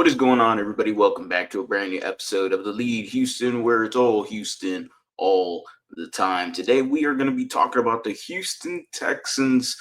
What is going on, everybody? Welcome back to a brand new episode of The Lead Houston, where it's all Houston all the time. Today, we are going to be talking about the Houston Texans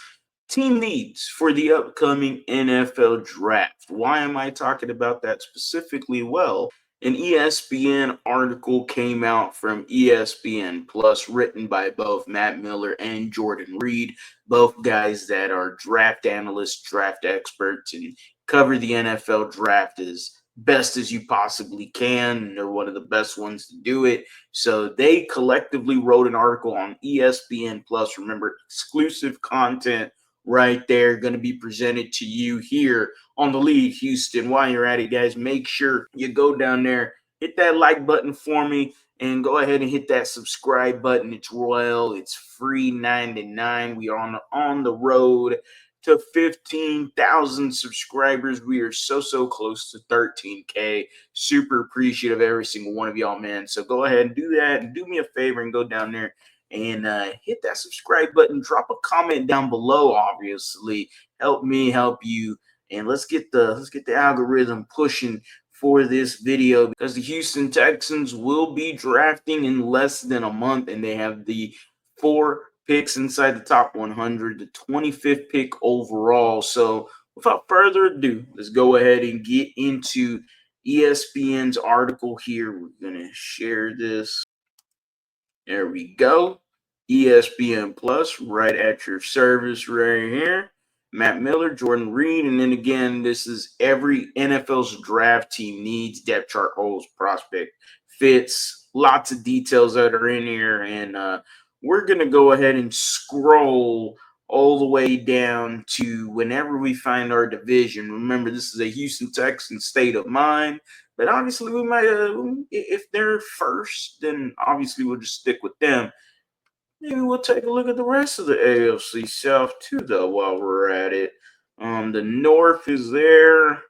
team needs for the upcoming NFL draft. Why am I talking about that specifically? Well, an ESPN article came out from ESPN Plus, written by both Matt Miller and Jordan Reed, both guys that are draft analysts, draft experts, and cover the NFL draft as best as you possibly can. And they're one of the best ones to do it. So they collectively wrote an article on ESPN Plus. Remember, exclusive content right there, going to be presented to you here on The Lead Houston. While you're at it, guys, make sure you go down there, hit that like button for me, and go ahead and hit that subscribe button. It's royal. It's free 99. We are on the road to 15,000 subscribers. We are so close to 13K. Super appreciative of every single one of y'all, man. So go ahead and do that, and do me a favor and go down there and hit that subscribe button. Drop a comment down below. Obviously, help me help you, and let's get the algorithm pushing for this video, because the Houston Texans will be drafting in less than a month, and they have the 4 picks inside the top 100, the 25th pick overall. So without further ado, let's go ahead and get into ESPN's article here. We're going to share this. There we go. ESPN Plus right at your service right here. Matt Miller, Jordan Reed, and then again, this is every NFL's draft team needs, depth chart holes, prospect fits, lots of details that are in here, and we're going to go ahead and scroll all the way down to whenever we find our division. Remember, this is a Houston Texans state of mind, but obviously we might, if they're first, then obviously we'll just stick with them. Maybe we'll take a look at the rest of the AFC South too, though, while we're at it. The North is there.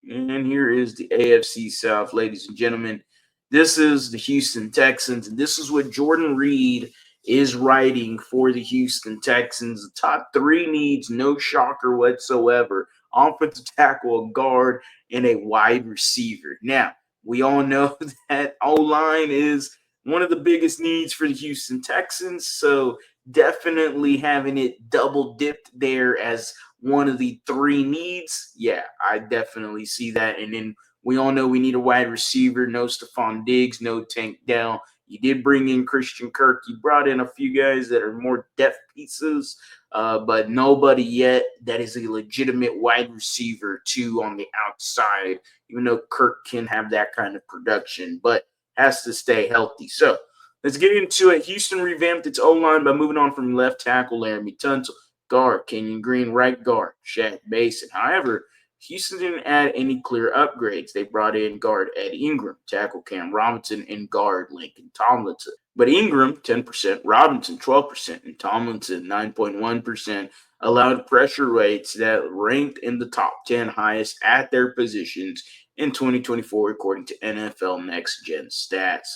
And here is the AFC South, ladies and gentlemen. This is the Houston Texans, and this is what Jordan Reed is writing for the Houston Texans. The top three needs, no shocker whatsoever: offensive tackle, a guard, and a wide receiver. Now, we all know that OLine is one of the biggest needs for the Houston Texans, so definitely having it double dipped there as one of the three needs. Yeah, I definitely see that. And then we all know we need a wide receiver. No Stephon Diggs, no Tank Dell. You did bring in Christian Kirk. You brought in a few guys that are more depth pieces, but nobody yet that is a legitimate wide receiver too on the outside, even though Kirk can have that kind of production, but has to stay healthy. So let's get into it. Houston revamped its O-line by moving on from left tackle Laramie Tunsil, guard Kenyon Green, right guard Shaq Mason. However, Houston didn't add any clear upgrades. They brought in guard Ed Ingram, tackle Cam Robinson, and guard Lincoln Tomlinson. But Ingram, 10%, Robinson, 12%, and Tomlinson, 9.1%, allowed pressure rates that ranked in the top 10 highest at their positions in 2024, according to NFL Next Gen Stats.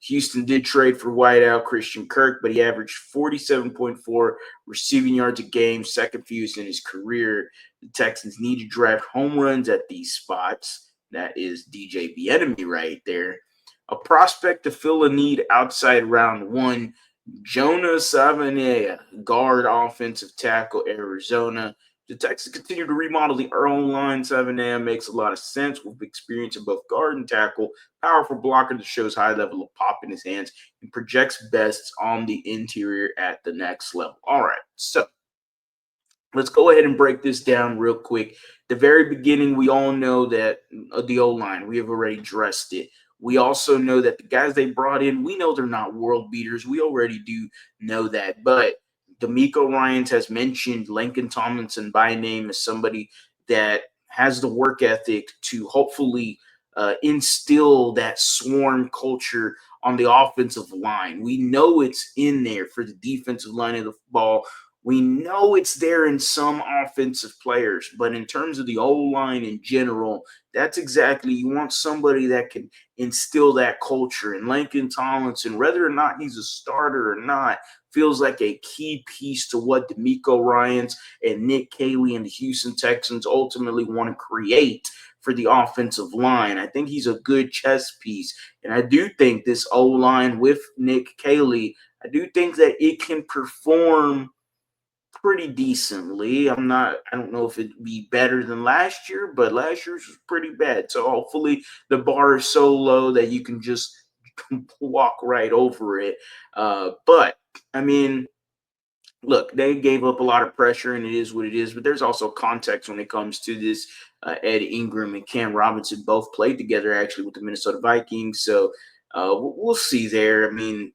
Houston did trade for wideout Christian Kirk, but he averaged 47.4 receiving yards a game, second fewest in his career. The Texans need to draft home runs at these spots. That is DJ Bieniemy right there. A prospect to fill a need outside round one, Jonah Savanea, guard offensive tackle, Arizona. The Texans continue to remodel the O-line. Savanea makes a lot of sense with experience in both guard and tackle. Powerful blocker that shows high level of pop in his hands and projects best on the interior at the next level. All right, so let's go ahead and break this down real quick. The very beginning, we all know that the O-line, we have already addressed it. We also know that the guys they brought in, we know they're not world beaters. We already do know that, but D'Amico Ryans has mentioned Lincoln Tomlinson by name as somebody that has the work ethic to hopefully instill that swarm culture on the offensive line. We know it's in there for the defensive line of the ball. We know it's there in some offensive players, but in terms of the O-line in general, that's exactly, you want somebody that can instill that culture. And Lincoln Tomlinson, whether or not he's a starter or not, feels like a key piece to what D'Amico Ryans and Nick Caley and the Houston Texans ultimately want to create for the offensive line. I think he's a good chess piece. And I do think this O-line with Nick Caley, I do think that it can perform pretty decently. I don't know if it'd be better than last year, but last year's was pretty bad. So hopefully the bar is so low that you can just walk right over it. But I mean, look, they gave up a lot of pressure, and it is what it is. But there's also context when it comes to this. Ed Ingram and Cam Robinson both played together actually with the Minnesota Vikings, so we'll see there. I mean,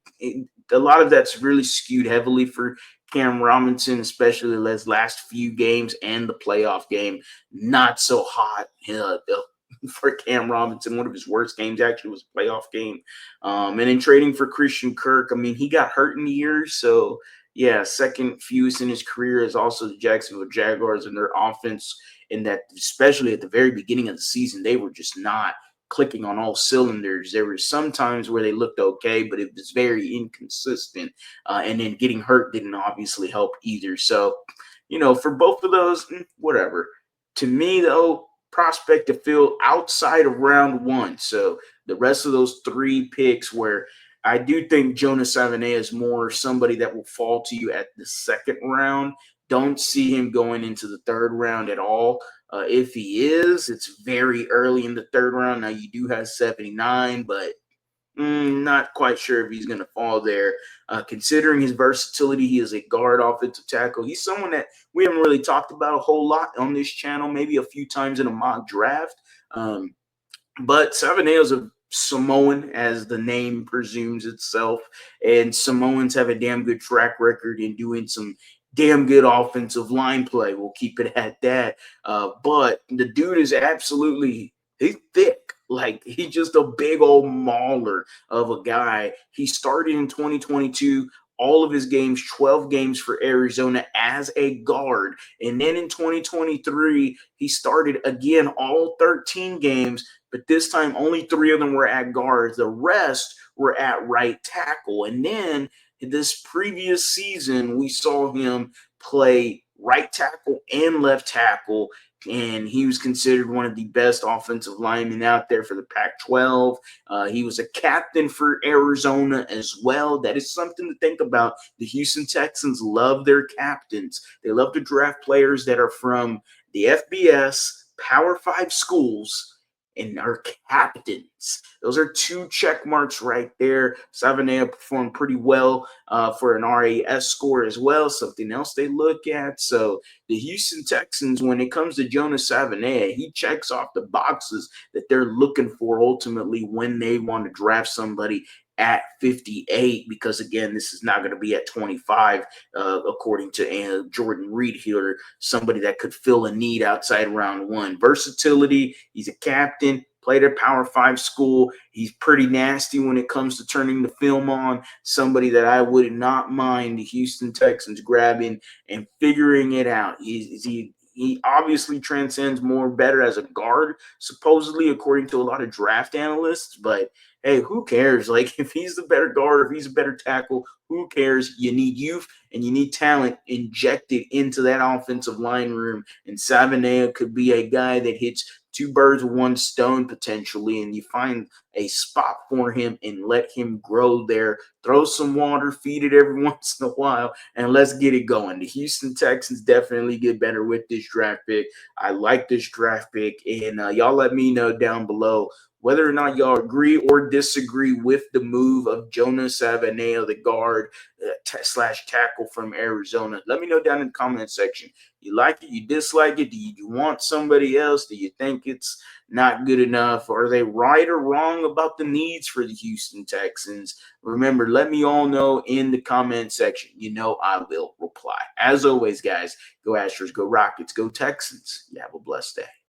a lot of that's really skewed heavily for Cam Robinson, especially his last few games and the playoff game. Not so hot for Cam Robinson. One of his worst games actually was a playoff game. And then trading for Christian Kirk, I mean, he got hurt in the year, so yeah, second fewest in his career is also the Jacksonville Jaguars and their offense. In that, especially at the very beginning of the season, they were just not clicking on all cylinders. There were some times where they looked okay, but it was very inconsistent. And then getting hurt didn't obviously help either. So, for both of those, whatever. To me, though, prospect to fill outside of round one. So the rest of those three picks where I do think Jonas Savaiinaea is more somebody that will fall to you at the second round. Don't see him going into the third round at all. If he is, it's very early in the third round. Now, you do have 79, but not quite sure if he's going to fall there. Considering his versatility, he is a guard offensive tackle. He's someone that we haven't really talked about a whole lot on this channel, maybe a few times in a mock draft. But Savaiinaea is a Samoan, as the name presumes itself, and Samoans have a damn good track record in doing some damn good offensive line play. We'll keep it at that. But the dude is absolutely he's thick. Like he's just a big old mauler of a guy. He started in 2022. All of his games, 12 games for Arizona as a guard. And then in 2023, he started again all 13 games, but this time only 3 of them were at guards. The rest were at right tackle. And then this previous season, we saw him play right tackle and left tackle, and he was considered one of the best offensive linemen out there for the Pac-12. He was a captain for Arizona as well. That is something to think about. The Houston Texans love their captains. They love to draft players that are from the FBS, Power 5 schools, and are captains. Those are 2 check marks right there. Savaiinaea performed pretty well for an RAS score as well, something else they look at. So the Houston Texans, when it comes to Jonas Savaiinaea, he checks off the boxes that they're looking for ultimately when they want to draft somebody at 58, because again, this is not going to be at 25, according to Jordan Reed here, somebody that could fill a need outside round one. Versatility, he's a captain, played at Power 5 school. He's pretty nasty when it comes to turning the film on, somebody that I would not mind the Houston Texans grabbing and figuring it out. He obviously transcends more better as a guard, supposedly, according to a lot of draft analysts, but hey, who cares? Like, if he's the better guard, if he's a better tackle, who cares? You need youth and you need talent injected into that offensive line room. And Savaiinaea could be a guy that hits 2 birds with 1 stone potentially, and you find a spot for him and let him grow there. Throw some water, feed it every once in a while, and let's get it going. The Houston Texans definitely get better with this draft pick. I like this draft pick, and y'all let me know down below whether or not y'all agree or disagree with the move of Jonas Savaiinaea, the guard slash tackle from Arizona. Let me know down in the comment section. You like it? You dislike it? Do you want somebody else? Do you think it's not good enough? Are they right or wrong about the needs for the Houston Texans? Remember, let me all know in the comment section. You know I will reply. As always, guys, go Astros, go Rockets, go Texans. You have a blessed day.